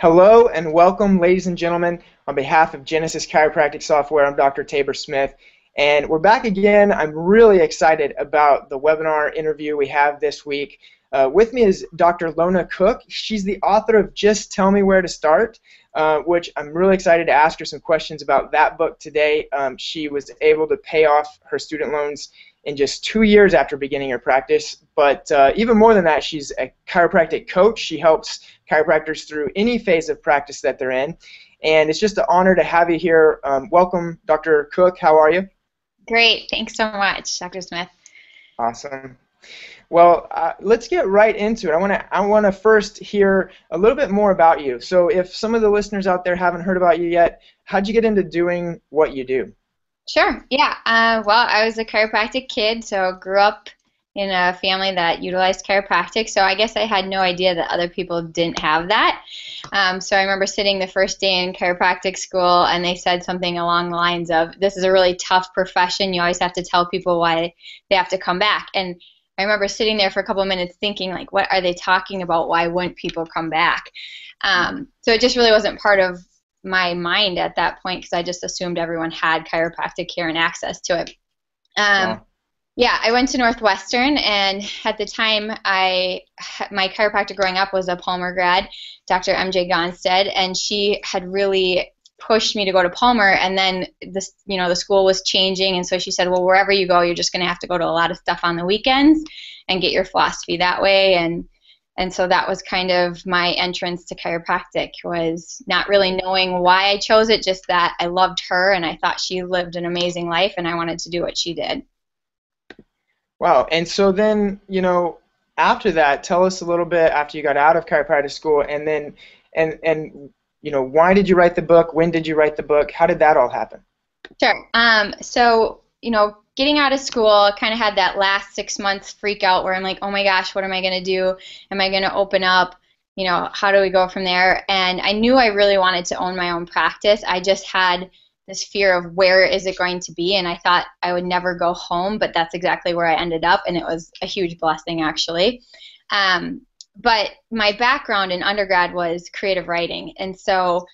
Hello and welcome, ladies and gentlemen. On behalf of Genesis Chiropractic Software, I'm Dr. Tabor Smith, and we're back again. I'm really excited about the webinar interview we have this week. With me is Dr. Lona Cook. She's the author of Just Tell Me Where to Start, which I'm really excited to ask her some questions about that book today. She was able to pay off her student loans in just 2 years after beginning her practice, but even more than that, she's a chiropractic coach. She helps chiropractors through any phase of practice that they're in, and it's just an honor to have you here. Welcome, Dr. Cook. How are you? Great. Thanks so much, Dr. Smith. Awesome. Well, let's get right into it. I want to first hear a little bit more about you. So if some of the listeners out there haven't heard about you yet, how'd you get into doing what you do? Sure. Yeah. Well, I was a chiropractic kid, so grew up in a family that utilized chiropractic. So I guess I had no idea that other people didn't have that. So I remember sitting the first day in chiropractic school, and they said something along the lines of, "This is a really tough profession. You always have to tell people why they have to come back." And I remember sitting there for a couple of minutes thinking, like, what are they talking about? Why wouldn't people come back? So it just really wasn't part of my mind at that point because I just assumed everyone had chiropractic care and access to it. Wow. Yeah, I went to Northwestern, and at the time, my chiropractor growing up was a Palmer grad, Dr. MJ Gonstead, and she had really pushed me to go to Palmer, and then the school was changing, and so she said, well, wherever you go, you're just going to have to go to a lot of stuff on the weekends and get your philosophy that way, and so that was kind of my entrance to chiropractic, was not really knowing why I chose it, just that I loved her, and I thought she lived an amazing life, and I wanted to do what she did. Wow. And so then, after that, tell us a little bit after you got out of chiropractic school, and then, why did you write the book? When did you write the book? How did that all happen? Sure. So, getting out of school, kind of had that last 6 months freak out where I'm like, oh my gosh, what am I going to do? Am I going to open up? How do we go from there? And I knew I really wanted to own my own practice. I just had this fear of where is it going to be, and I thought I would never go home, but that's exactly where I ended up, and it was a huge blessing, actually. But my background in undergrad was creative writing, and so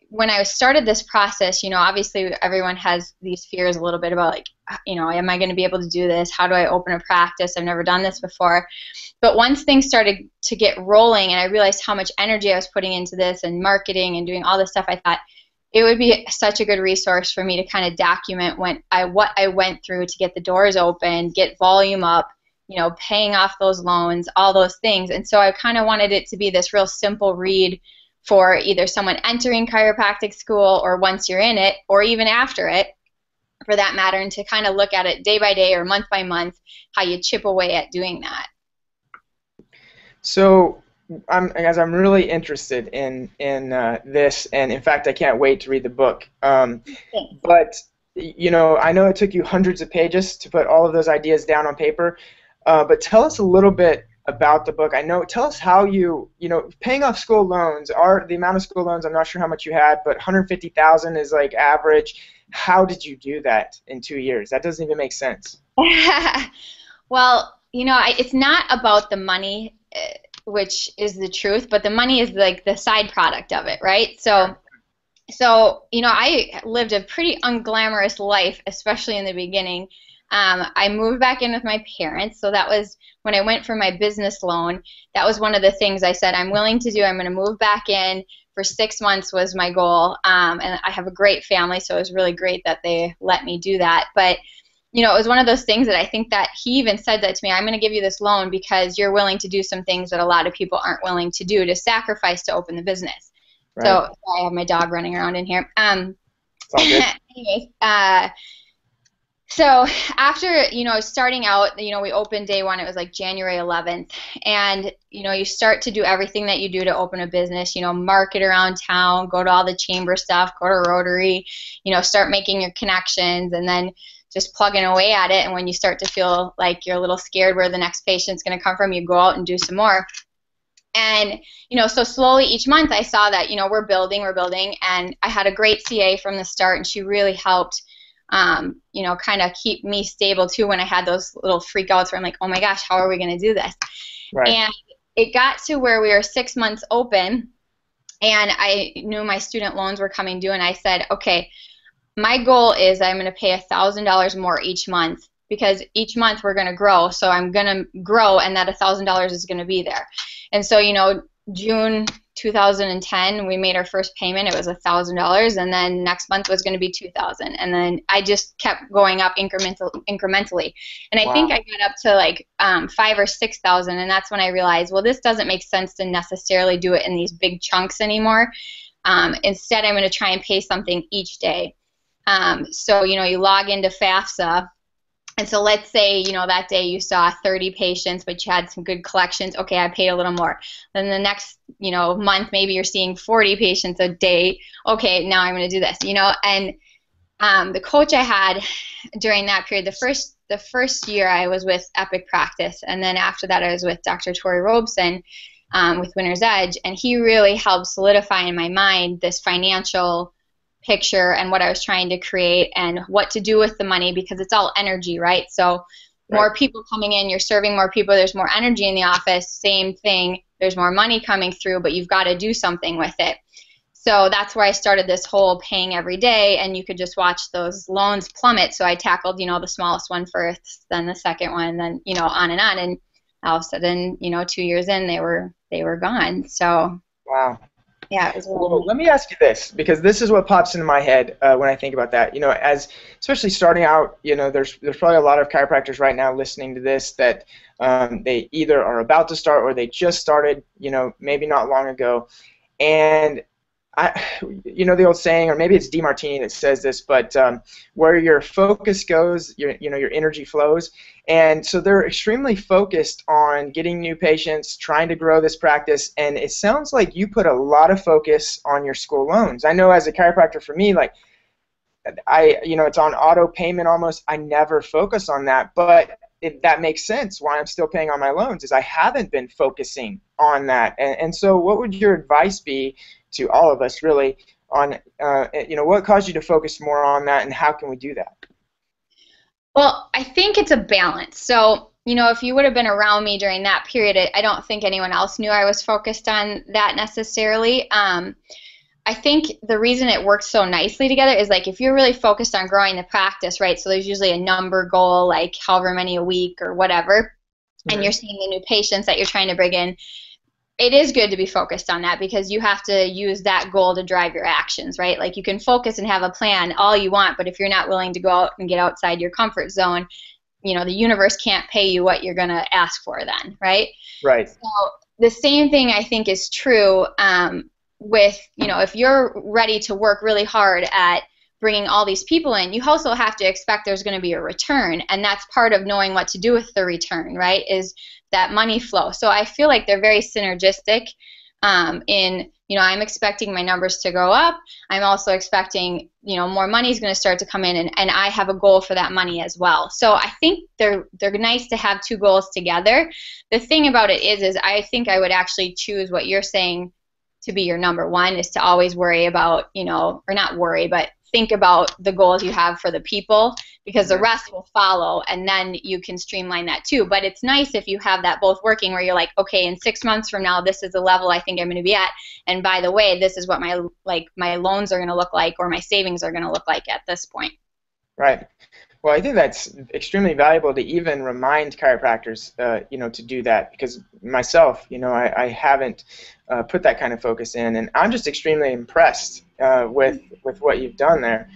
when I started this process, obviously everyone has these fears a little bit about, like, am I going to be able to do this? How do I open a practice? I've never done this before. But once things started to get rolling and I realized how much energy I was putting into this and marketing and doing all this stuff, I thought it would be such a good resource for me to kind of document what I went through to get the doors open, get volume up, paying off those loans, all those things. And so I kind of wanted it to be this real simple read for either someone entering chiropractic school or once you're in it or even after it, for that matter, and to kind of look at it day by day or month by month, how you chip away at doing that. So, I'm really interested in this, and in fact, I can't wait to read the book. But I know it took you hundreds of pages to put all of those ideas down on paper. But tell us a little bit about the book. Tell us how paying off school loans. The amount of school loans, I'm not sure how much you had, but $150,000 is like average. How did you do that in 2 years? That doesn't even make sense. Well, it's not about the money, which is the truth, but the money is like the side product of it, right? So I lived a pretty unglamorous life, especially in the beginning. I moved back in with my parents, so that was when I went for my business loan. That was one of the things I said I'm willing to do. I'm going to move back in for 6 months was my goal, and I have a great family, so it was really great that they let me do that. But it was one of those things that I think that he even said that to me, I'm going to give you this loan because you're willing to do some things that a lot of people aren't willing to do, to sacrifice to open the business. Right. So I have my dog running around in here. It's all good. Anyways, so after, starting out, we opened day one, it was like January 11th, and, you start to do everything that you do to open a business, market around town, go to all the chamber stuff, go to Rotary, start making your connections, and then just plugging away at it. And when you start to feel like you're a little scared where the next patient's going to come from, you go out and do some more. And, so slowly each month I saw that, we're building, and I had a great CA from the start, and she really helped kind of keep me stable too when I had those little freakouts where I'm like, oh my gosh, how are we going to do this? Right. And it got to where we were 6 months open, And I knew my student loans were coming due, and I said, okay, my goal is I'm going to pay $1,000 more each month because each month we're going to grow. So I'm going to grow, and that $1,000 is going to be there. And so, June 2010, we made our first payment. It was $1,000, and then next month was going to be 2,000, and then I just kept going up incrementally. And I think Wow. I got up to like 5,000 or 6,000, and that's when I realized, well, this doesn't make sense to necessarily do it in these big chunks anymore. Instead, I'm going to try and pay something each day. So, you log into FAFSA, and so let's say, that day you saw 30 patients, but you had some good collections. Okay, I paid a little more. Then the next, month, maybe you're seeing 40 patients a day. Okay, now I'm going to do this, and the coach I had during that period, the first year I was with Epic Practice, and then after that I was with Dr. Tori Robeson with Winner's Edge, and he really helped solidify in my mind this financial picture and what I was trying to create and what to do with the money, because it's all energy, right? So Right. more people coming in, you're serving more people, there's more energy in the office, same thing, there's more money coming through, but you've got to do something with it. So that's where I started this whole paying every day, and you could just watch those loans plummet. So I tackled, the smallest one first, then the second one, then, on, and all of a sudden, 2 years in, they were gone. So Wow. yeah, it was really Well, neat. let me ask you this, because this is what pops into my head when I think about that. As especially starting out, there's probably a lot of chiropractors right now listening to this that they either are about to start or they just started, maybe not long ago. And the old saying, or maybe it's DeMartini that says this, but where your focus goes, your energy flows. And so they're extremely focused on getting new patients, trying to grow this practice. And it sounds like you put a lot of focus on your school loans. I know as a chiropractor, for me, like it's on auto payment almost. I never focus on that, but that makes sense why I'm still paying on my loans is I haven't been focusing on that. And so what would your advice be to all of us really on, what caused you to focus more on that and how can we do that? Well, I think it's a balance. So, if you would have been around me during that period, I don't think anyone else knew I was focused on that necessarily. I think the reason it works so nicely together is like if you're really focused on growing the practice, right? So there's usually a number goal, like however many a week or whatever, and Mm-hmm. you're seeing the new patients that you're trying to bring in. It is good to be focused on that because you have to use that goal to drive your actions, right? Like you can focus and have a plan all you want, but if you're not willing to go out and get outside your comfort zone, the universe can't pay you what you're going to ask for then, right? Right. So the same thing I think is true with, if you're ready to work really hard at bringing all these people in, you also have to expect there's going to be a return, and that's part of knowing what to do with the return, right, is that money flow. So I feel like they're very synergistic I'm expecting my numbers to go up. I'm also expecting, more money is going to start to come in, and I have a goal for that money as well. So I think they're nice to have two goals together. The thing about it is I think I would actually choose what you're saying to be your number one, is to always worry about, or not worry, but think about the goals you have for the people, because the rest will follow, and then you can streamline that too. But it's nice if you have that both working, where you're like, okay, in 6 months from now, this is the level I think I'm going to be at, and by the way, this is what my loans are going to look like, or my savings are going to look like at this point. Right. Well, I think that's extremely valuable to even remind chiropractors, to do that, because myself, I haven't put that kind of focus in, and I'm just extremely impressed with what you've done there.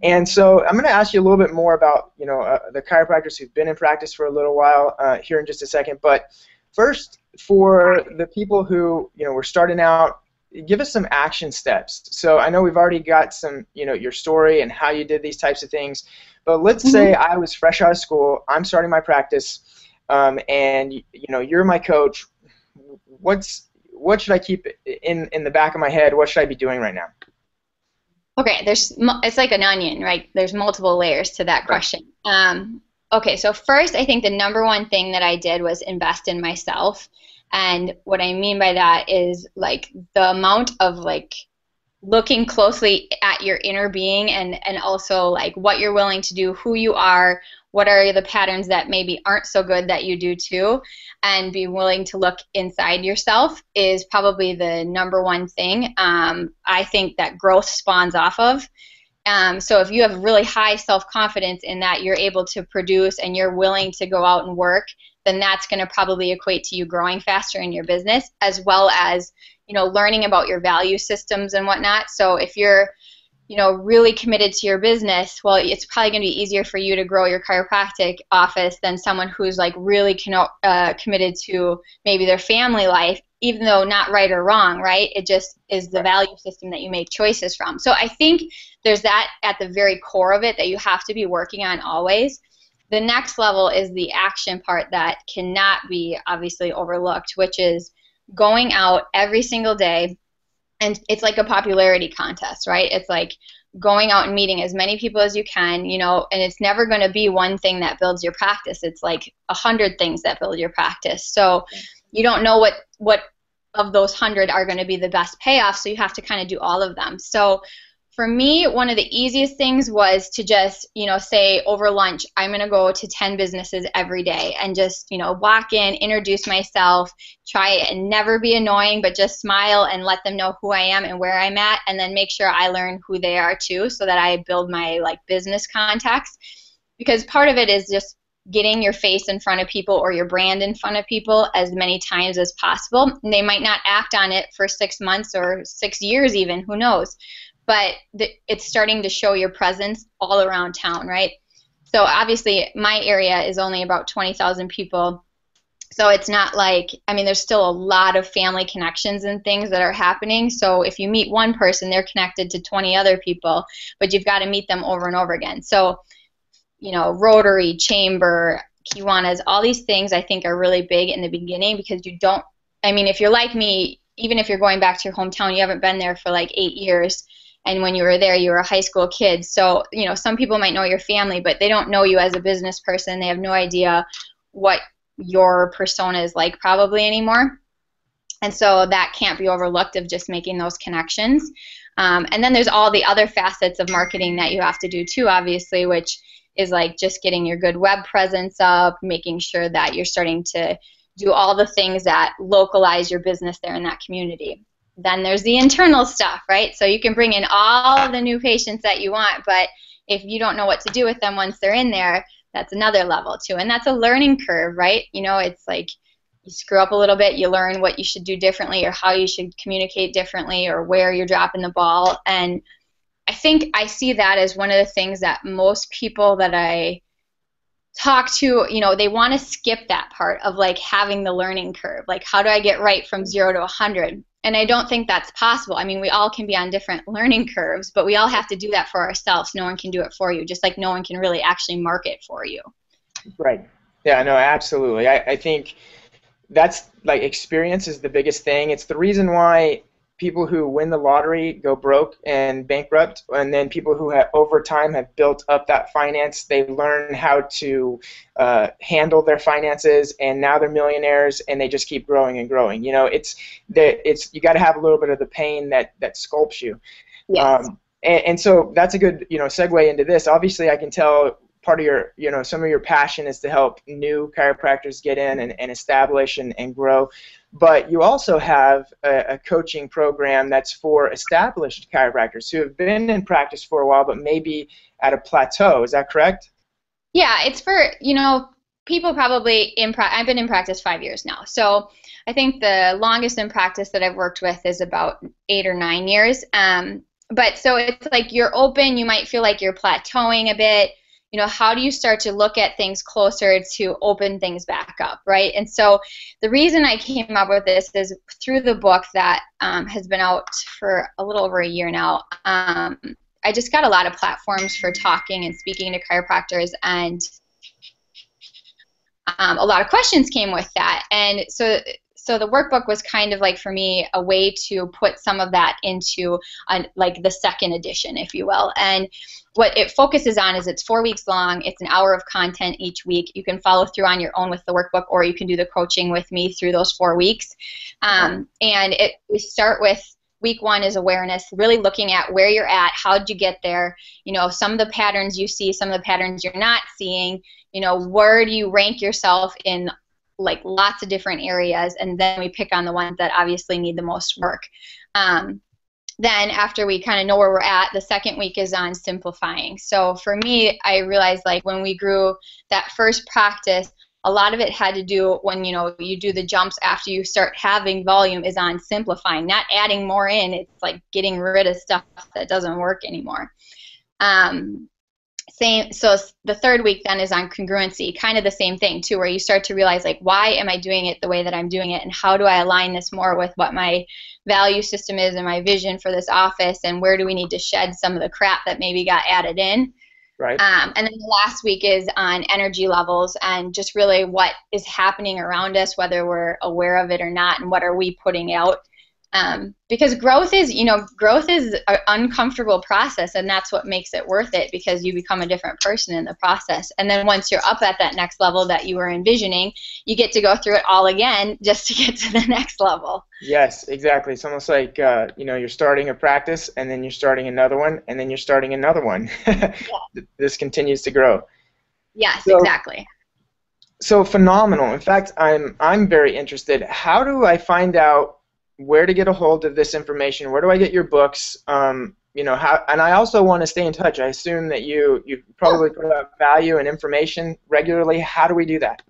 And so I'm going to ask you a little bit more about, the chiropractors who've been in practice for a little while here in just a second. But first, for the people who, were starting out, give us some action steps. So I know we've already got some, your story and how you did these types of things. But let's say I was fresh out of school, I'm starting my practice, and you're my coach. What should I keep in the back of my head? What should I be doing right now? Okay, it's like an onion, right? There's multiple layers to that Right. question. Okay, so first, I think the number one thing that I did was invest in myself. And what I mean by that is like the amount of like looking closely at your inner being, and also like what you're willing to do, who you are, what are the patterns that maybe aren't so good that you do too, and be willing to look inside yourself is probably the number one thing I think that growth spawns off of. So if you have really high self-confidence in that you're able to produce and you're willing to go out and work, then that's going to probably equate to you growing faster in your business, as well as, you know, learning about your value systems and whatnot. So if you're, you know, really committed to your business, well, it's probably going to be easier for you to grow your chiropractic office than someone who's like really committed to maybe their family life, even though not right or wrong, right? It just is the value system that you make choices from. So I think there's that at the very core of it that you have to be working on always. The next level is the action part that cannot be obviously overlooked, which is going out every single day. And it's like a popularity contest, right? It's like going out and meeting as many people as you can, you know, and it's never going to be one thing that builds your practice. It's like 100 things that build your practice. So you don't know what of those 100 are going to be the best payoff, so you have to kind of do all of them. So for me, one of the easiest things was to just, you know, say over lunch, I'm going to go to 10 businesses every day and just, you know, walk in, introduce myself, try and never be annoying, but just smile and let them know who I am and where I'm at, and then make sure I learn who they are too, so that I build my like business contacts. Because part of it is just getting your face in front of people or your brand in front of people as many times as possible. And they might not act on it for 6 months or 6 years even, who knows. But it's starting to show your presence all around town, right? So obviously my area is only about 20,000 people. So it's not like, I mean, there's still a lot of family connections and things that are happening. So if you meet one person, they're connected to 20 other people, but you've got to meet them over and over again. So, you know, Rotary, Chamber, Kiwanis, all these things I think are really big in the beginning, because you don't, I mean, if you're like me, even if you're going back to your hometown, you haven't been there for like 8 years. And when you were there, you were a high school kid. So, you know, some people might know your family, but they don't know you as a business person. They have no idea what your persona is like probably anymore. And so that can't be overlooked, of just making those connections. And then there's all the other facets of marketing that you have to do too, obviously, which is like just getting your good web presence up, making sure that you're starting to do all the things that localize your business there in that community. Then there's the internal stuff, right? So you can bring in all the new patients that you want, but if you don't know what to do with them once they're in there, that's another level too. And that's a learning curve, right? You know, it's like you screw up a little bit, you learn what you should do differently or how you should communicate differently or where you're dropping the ball. And I think I see that as one of the things that most people that I talk to, you know, they want to skip that part of like having the learning curve. Like, how do I get right from 0 to 100? And I don't think that's possible. I mean, we all can be on different learning curves, but we all have to do that for ourselves. No one can do it for you, just like no one can really actually market for you. Right. Yeah, no, absolutely. I think that's like experience is the biggest thing. It's the reason why people who win the lottery go broke and bankrupt, and then people who have over time have built up that finance, they learn how to handle their finances, and now they're millionaires, and they just keep growing and growing. You know, it's you got to have a little bit of the pain that sculpts you. Yes. And so that's a good, you know, segue into this. Obviously, I can tell part of your, you know, some of your passion is to help new chiropractors get in and establish and grow. But you also have a coaching program that's for established chiropractors who have been in practice for a while, but maybe at a plateau. Is that correct? Yeah, it's for, you know, people probably I've been in practice 5 years now. So I think the longest in practice that I've worked with is about 8 or 9 years. But so it's like you're open, you might feel like you're plateauing a bit. You know, how do you start to look at things closer to open things back up, right? And so the reason I came up with this is through the book that has been out for a little over a year now. I just got a lot of platforms for talking and speaking to chiropractors, and a lot of questions came with that. And so the workbook was kind of like, for me, a way to put some of that into like the second edition, if you will. And what it focuses on is it's 4 weeks long. It's an hour of content each week. You can follow through on your own with the workbook, or you can do the coaching with me through those 4 weeks. And we start with week one is awareness, really looking at where you're at, how'd you get there, you know, some of the patterns you see, some of the patterns you're not seeing, you know, where do you rank yourself in like lots of different areas, and then we pick on the ones that obviously need the most work. Then after we kind of know where we're at, the second week is on simplifying. So for me, I realized like when we grew that first practice, a lot of it had to do when, you know, you do the jumps after you start having volume is on simplifying, not adding more in. It's like getting rid of stuff that doesn't work anymore. So the third week then is on congruency, kind of the same thing too, where you start to realize like, why am I doing it the way that I'm doing it, and how do I align this more with what my value system is and my vision for this office, and where do we need to shed some of the crap that maybe got added in. Right. And then the last week is on energy levels and just really what is happening around us, whether we're aware of it or not, and what are we putting out. Because growth is an uncomfortable process, and that's what makes it worth it, because you become a different person in the process. And then once you're up at that next level that you were envisioning, you get to go through it all again just to get to the next level. Yes, exactly. It's almost like, you know, you're starting a practice, and then you're starting another one, and then you're starting another one. Yeah. This continues to grow. Yes, so, exactly. So phenomenal. In fact, I'm very interested. How do I find out where to get a hold of this information? Where do I get your books? You know, how, and I also want to stay in touch. I assume that you probably put out value and information regularly. How do we do that?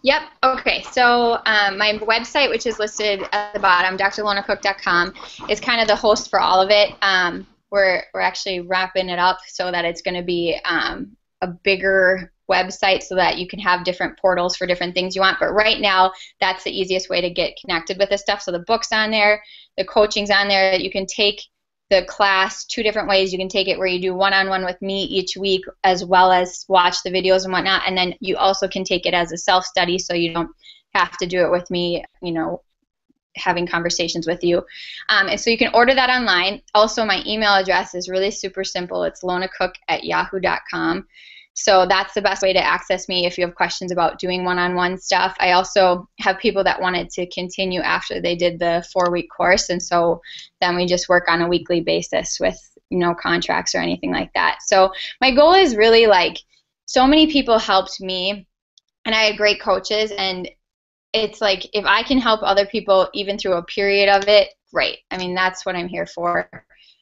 Yep. Okay. So my website, which is listed at the bottom, drlonacook.com, is kind of the host for all of it. We're actually wrapping it up so that it's going to be a bigger website so that you can have different portals for different things you want. But right now, that's the easiest way to get connected with this stuff. So the book's on there, the coaching's on there. You can take the class two different ways. You can take it where you do one-on-one with me each week, as well as watch the videos and whatnot. And then you also can take it as a self-study, so you don't have to do it with me, you know, having conversations with you. And so you can order that online. Also, my email address is really super simple. It's lonacook@yahoo.com. So that's the best way to access me if you have questions about doing one-on-one stuff. I also have people that wanted to continue after they did the 4-week course, and so then we just work on a weekly basis with, you know, contracts or anything like that. So my goal is really like, so many people helped me, and I had great coaches, and it's like if I can help other people even through a period of it, great. I mean, that's what I'm here for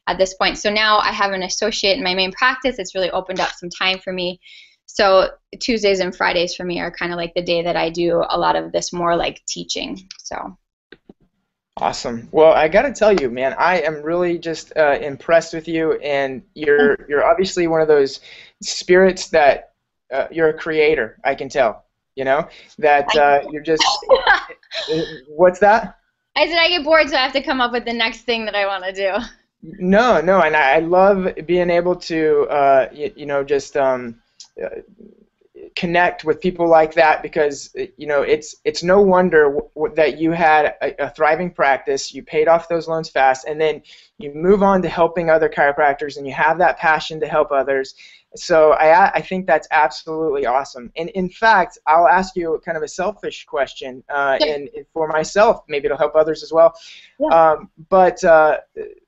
at this point. So now I have an associate in my main practice. It's really opened up some time for me. So Tuesdays and Fridays for me are kind of like the day that I do a lot of this more like teaching. So awesome. Well, I got to tell you, man, I am really just impressed with you, and you're obviously one of those spirits that you're a creator. I can tell. You know that you're just. What's that? I said I get bored, so I have to come up with the next thing that I want to do. No, and I love being able to, you know, just connect with people like that, because, you know, it's no wonder that you had a thriving practice, you paid off those loans fast, and then you move on to helping other chiropractors, and you have that passion to help others. So I think that's absolutely awesome. And in fact, I'll ask you kind of a selfish question, and for myself, maybe it'll help others as well. Yeah. But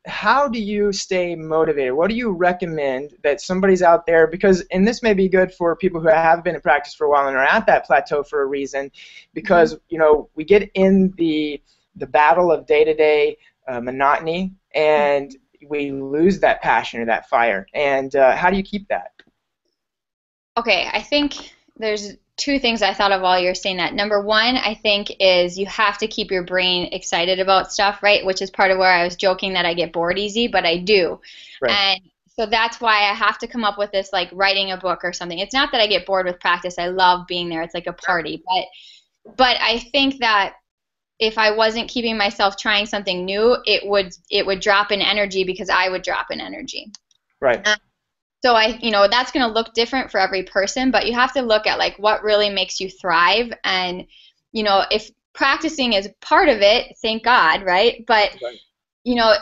how do you stay motivated? What do you recommend that somebody's out there, because, and this may be good for people who have been in practice for a while and are at that plateau for a reason, because, you know, we get in the battle of day-to-day monotony, and we lose that passion or that fire. And how do you keep that? Okay, I think there's two things I thought of while you're saying that. Number one, I think, is you have to keep your brain excited about stuff, right? Which is part of where I was joking that I get bored easy, but I do. Right. And so that's why I have to come up with this, like writing a book or something. It's not that I get bored with practice. I love being there. It's like a party. But I think that if I wasn't keeping myself trying something new, it would drop in energy, because I would drop in energy. Right. So that's going to look different for every person, but you have to look at like what really makes you thrive. And, you know, if practicing is part of it, thank God, right? But, you know,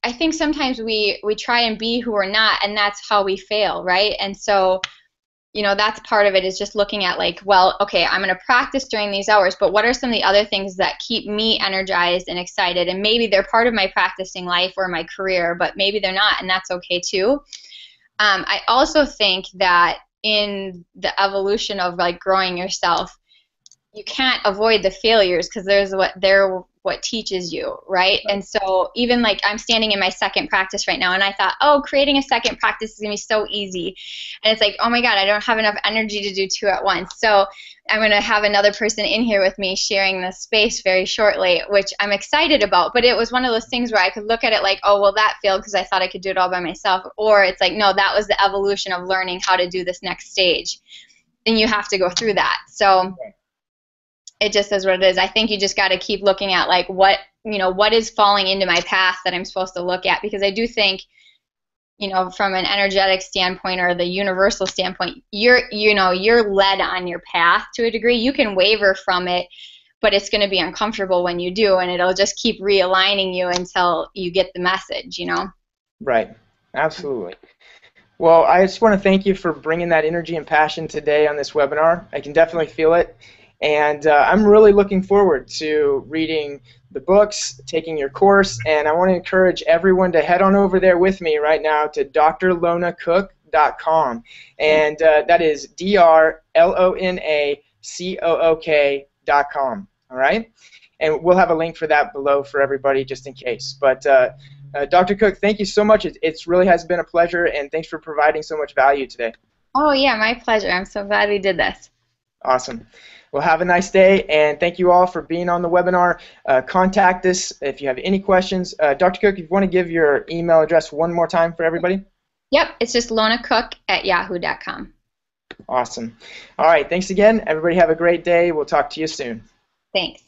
I think sometimes we try and be who we're not, and that's how we fail, right? And so that's part of it, is just looking at like, well, okay, I'm going to practice during these hours, but what are some of the other things that keep me energized and excited? And maybe they're part of my practicing life or my career, but maybe they're not, and that's okay too. I also think that in the evolution of like growing yourself, you can't avoid the failures because they're what teaches you, right? And so even like I'm standing in my second practice right now, and I thought, oh, creating a second practice is gonna be so easy, and it's like, oh my God, I don't have enough energy to do two at once. So I'm gonna have another person in here with me sharing this space very shortly, which I'm excited about. But it was one of those things where I could look at it like, oh, well, that failed because I thought I could do it all by myself, or it's like, no, that was the evolution of learning how to do this next stage, and you have to go through that. So it just is what it is. I think you just got to keep looking at like what is falling into my path that I'm supposed to look at, because I do think, from an energetic standpoint or the universal standpoint, you're led on your path to a degree. You can waver from it, but it's going to be uncomfortable when you do, and it'll just keep realigning you until you get the message, Right. Absolutely. Well, I just want to thank you for bringing that energy and passion today on this webinar. I can definitely feel it. And I'm really looking forward to reading the books, taking your course, and I want to encourage everyone to head on over there with me right now to drlonacook.com, and that is DRLONACOOK.com, all right? And we'll have a link for that below for everybody just in case. But Dr. Cook, thank you so much. It really has been a pleasure, and thanks for providing so much value today. Oh, yeah, my pleasure. I'm so glad we did this. Awesome. Well, have a nice day, and thank you all for being on the webinar. Contact us if you have any questions. Dr. Cook, if you want to give your email address one more time for everybody. Yep, it's just lonacook@yahoo.com. Awesome. All right, thanks again. Everybody have a great day. We'll talk to you soon. Thanks.